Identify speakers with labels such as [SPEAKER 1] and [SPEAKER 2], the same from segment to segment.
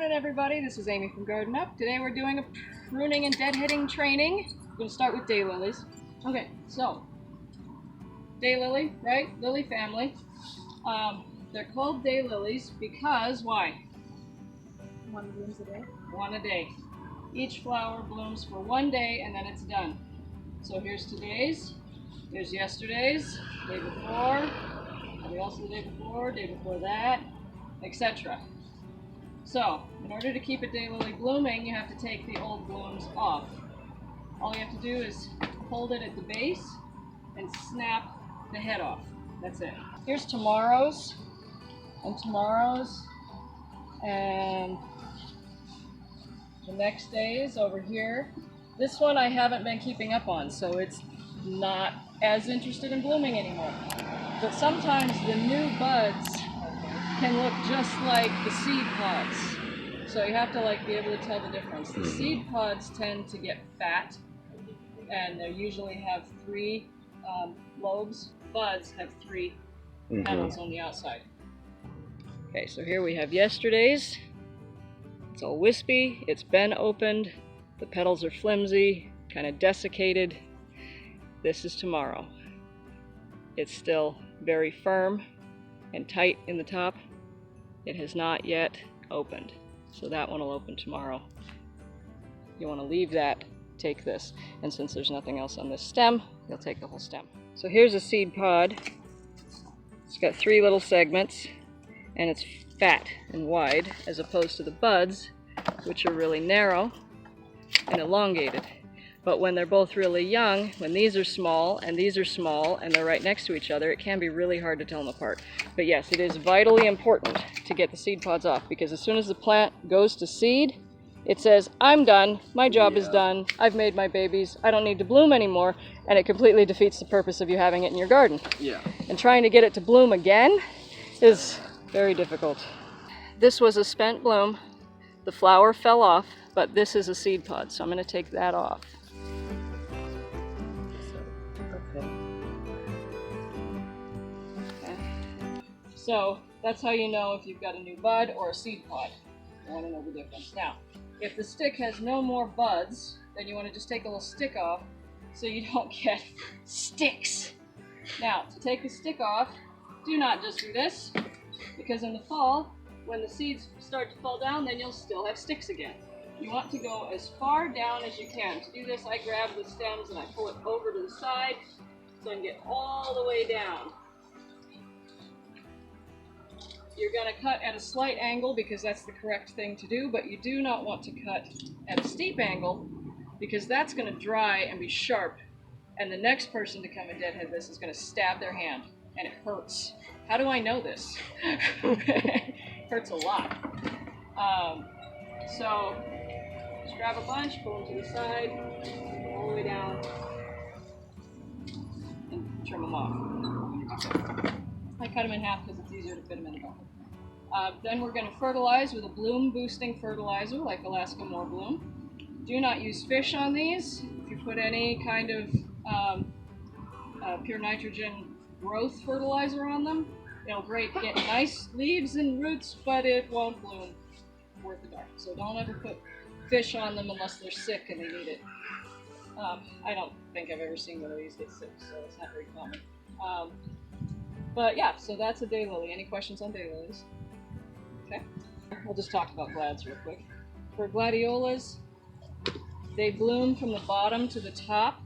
[SPEAKER 1] morning, everybody. This is Amy from Garden Up. Today we're doing a pruning and deadheading training. We're going to start with daylilies. Okay, so daylily, right? Lily family. They're called daylilies because why?
[SPEAKER 2] One blooms a day.
[SPEAKER 1] One a day. Each flower blooms for one day and then it's done. So here's today's, here's yesterday's, day before, maybe also the day before that, etc. So, in order to keep a daylily blooming, you have to take the old blooms off. All you have to do is hold it at the base and snap the head off. That's it. Here's tomorrow's, and the next day's over here. This one I haven't been keeping up on, so it's not as interested in blooming anymore. But sometimes the new buds can look just like the seed pods. So you have to be able to tell the difference. The seed pods tend to get fat and they usually have 3 lobes. Buds have 3 petals on the outside. Okay, so here we have yesterday's. It's all wispy, it's been opened, the petals are flimsy, kind of desiccated. This is tomorrow. It's still very firm and tight in the top. It has not yet opened, so that one will open tomorrow. You want to leave that, take this, and since there's nothing else on this stem, you'll take the whole stem. So here's a seed pod. It's got 3 little segments, and it's fat and wide, as opposed to the buds, which are really narrow and elongated. But when they're both really young, when these are small and they're right next to each other, it can be really hard to tell them apart. But yes, it is vitally important to get the seed pods off, because as soon as the plant goes to seed, it says, I'm done, my job is done, I've made my babies, I don't need to bloom anymore, and it completely defeats the purpose of you having it in your garden. Yeah. And trying to get it to bloom again is very difficult. This was a spent bloom. The flower fell off, but this is a seed pod, so I'm going to take that off. Okay. So that's how you know if you've got a new bud or a seed pod. You want to know the difference. Now, if the stick has no more buds, then you want to just take a little stick off so you don't get sticks. Now, to take the stick off, do not just do this, because in the fall, when the seeds start to fall down, then you'll still have sticks again. You want to go as far down as you can. To do this, I grab the stems and I pull it over to the side so I can get all the way down. You're going to cut at a slight angle because that's the correct thing to do, but you do not want to cut at a steep angle because that's going to dry and be sharp, and the next person to come and deadhead this is going to stab their hand, and it hurts. How do I know this? Hurts a lot. So just grab a bunch, pull them to the side, all the way down, and trim them off. Okay. I cut them in half because it's easier to fit them in the bucket. Then we're going to fertilize with a bloom boosting fertilizer like Alaska More Bloom. Do not use fish on these. If you put any kind of pure nitrogen growth fertilizer on them, it'll get nice leaves and roots, but it won't bloom worth the darn. So don't ever put fish on them unless they're sick and they need it. I don't think I've ever seen one of these get sick, so it's not very common. But yeah, so that's a daylily. Any questions on daylilies? Okay. We'll just talk about glads real quick. For gladiolas, they bloom from the bottom to the top.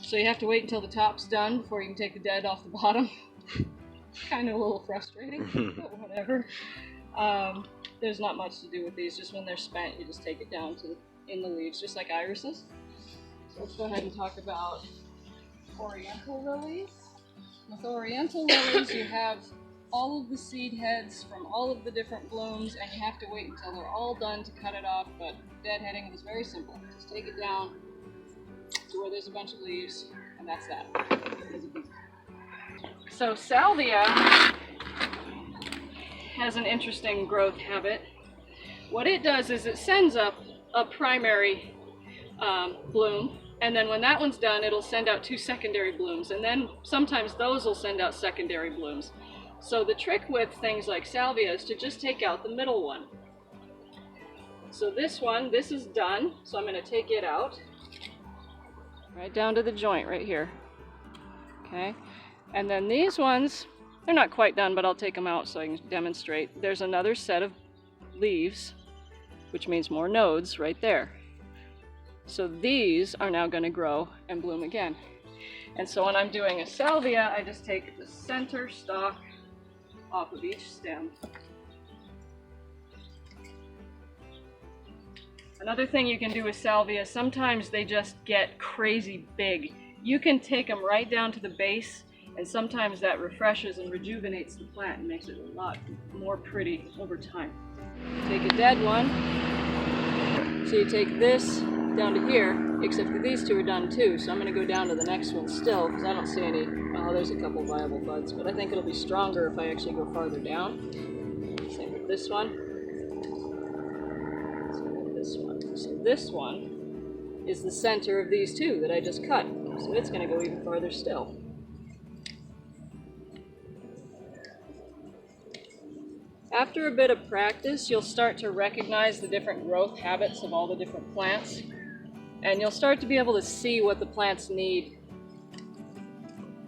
[SPEAKER 1] So you have to wait until the top's done before you can take the dead off the bottom. Kind of a little frustrating, but whatever. There's not much to do with these. Just when they're spent, you just take it down in the leaves, just like irises. So let's go ahead and talk about Oriental lilies. With Oriental lilies, you have all of the seed heads from all of the different blooms, and you have to wait until they're all done to cut it off, but deadheading is very simple. Just take it down to where there's a bunch of leaves, and that's that. So Salvia has an interesting growth habit. What it does is it sends up a primary bloom, and then when that one's done, it'll send out 2 secondary blooms, and then sometimes those will send out secondary blooms. So the trick with things like Salvia is to just take out the middle one. So this is done, so I'm going to take it out. Right down to the joint right here. Okay, and then these ones, they're not quite done, but I'll take them out so I can demonstrate. There's another set of leaves, which means more nodes right there. So these are now going to grow and bloom again. And so when I'm doing a salvia, I just take the center stalk off of each stem. Another thing you can do with salvia, sometimes they just get crazy big. You can take them right down to the base, and sometimes that refreshes and rejuvenates the plant and makes it a lot more pretty over time. Take a dead one, so you take this down to here, except that these two are done too, so I'm going to go down to the next one still, because I don't see any. Oh, there's a couple viable buds, but I think it'll be stronger if I actually go farther down. Same with this one. This one. So this one is the center of these two that I just cut, so it's going to go even farther still. After a bit of practice, you'll start to recognize the different growth habits of all the different plants, and you'll start to be able to see what the plants need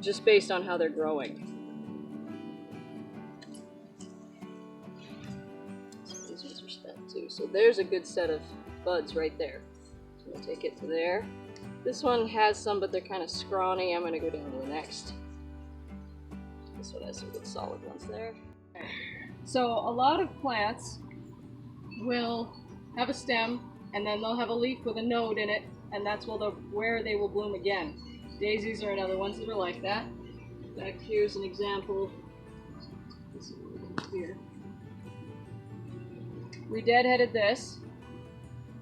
[SPEAKER 1] just based on how they're growing. So these ones are spent too. So there's a good set of buds right there. So I'm going to take it to there. This one has some, but they're kind of scrawny. I'm going to go down to the next. This one has some good solid ones there. So a lot of plants will have a stem, and then they'll have a leaf with a node in it, and that's where they will bloom again. Daisies are another ones that are like that. Back here's an example. This is here. We deadheaded this,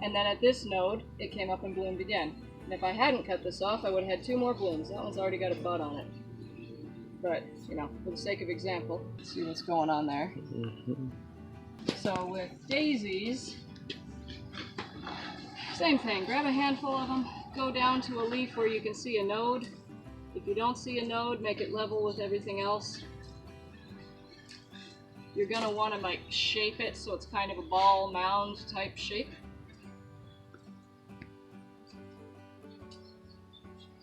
[SPEAKER 1] and then at this node, it came up and bloomed again. And if I hadn't cut this off, I would have had 2 more blooms. That one's already got a bud on it. But, you know, for the sake of example, let's see what's going on there. So with daisies, same thing. Grab a handful of them, go down to a leaf where you can see a node. If you don't see a node, make it level with everything else. You're going to want to like shape it so it's kind of a ball mound type shape.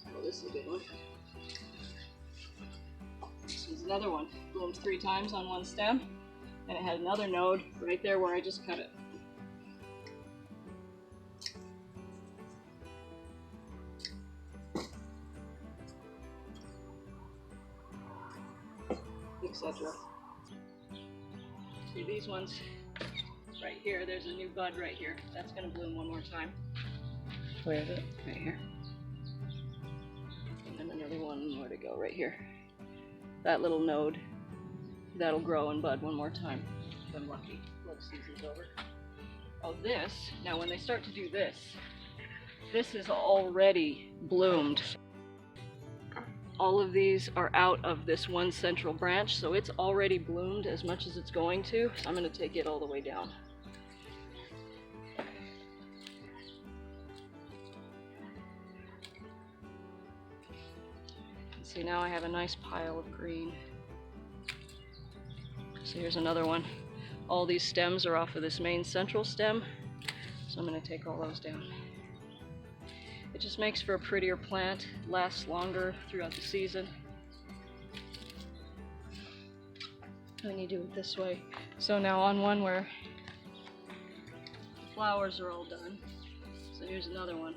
[SPEAKER 1] Oh, this is a good one. This is another one. Bloomed 3 times on one stem, and it had another node right there where I just cut it. Etc. See these ones right here, there's a new bud right here. That's going to bloom one more time. Where is it? Right here. And then another one more to go right here. That little node, that'll grow and bud one more time. If I'm lucky. Bud season's over. Oh, this, now when they start to do this, this is already bloomed. All of these are out of this one central branch, so it's already bloomed as much as it's going to. So I'm going to take it all the way down. See, now I have a nice pile of green. So here's another one. All these stems are off of this main central stem, so I'm going to take all those down. It just makes for a prettier plant, lasts longer throughout the season. When you do it this way. So now on one where the flowers are all done, so here's another one.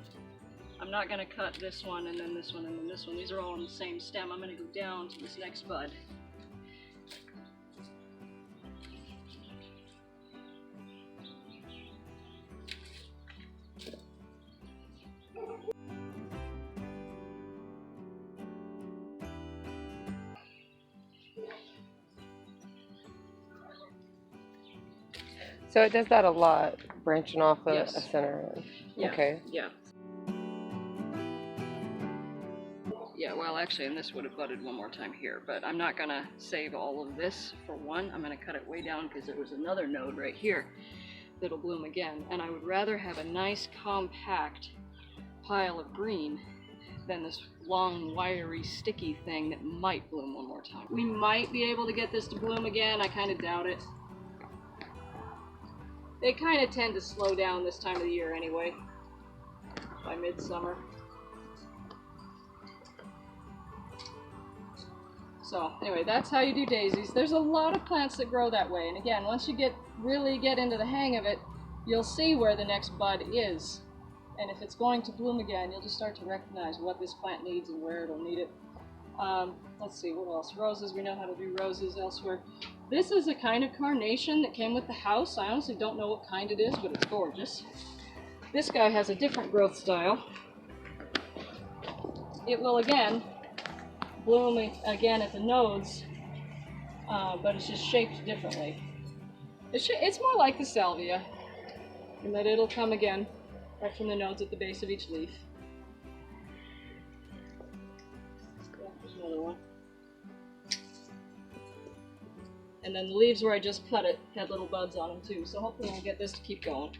[SPEAKER 1] I'm not going to cut this one and then this one and then this one. These are all on the same stem. I'm going to go down to this next bud.
[SPEAKER 3] So it does that a lot, branching off of
[SPEAKER 1] Yes.
[SPEAKER 3] a center.
[SPEAKER 1] Yeah.
[SPEAKER 3] Okay.
[SPEAKER 1] Yeah. Yeah, well actually, and this would have budded one more time here, but I'm not gonna save all of this for one. I'm gonna cut it way down because there was another node right here that'll bloom again. And I would rather have a nice compact pile of green than this long, wiry, sticky thing that might bloom one more time. We might be able to get this to bloom again. I kind of doubt it. They kind of tend to slow down this time of the year anyway, by midsummer. So anyway, that's how you do daisies. There's a lot of plants that grow that way, and again, once you really get into the hang of it, you'll see where the next bud is. And if it's going to bloom again, you'll just start to recognize what this plant needs and where it'll need it. Let's see, what else? Roses, we know how to do roses elsewhere. This is a kind of carnation that came with the house. I honestly don't know what kind it is, but it's gorgeous. This guy has a different growth style. It will, again, bloom again at the nodes, but it's just shaped differently. It's more like the salvia, in that it'll come again right from the nodes at the base of each leaf. Yeah, there's another one. And then the leaves where I just cut it had little buds on them too, so hopefully we'll get this to keep going.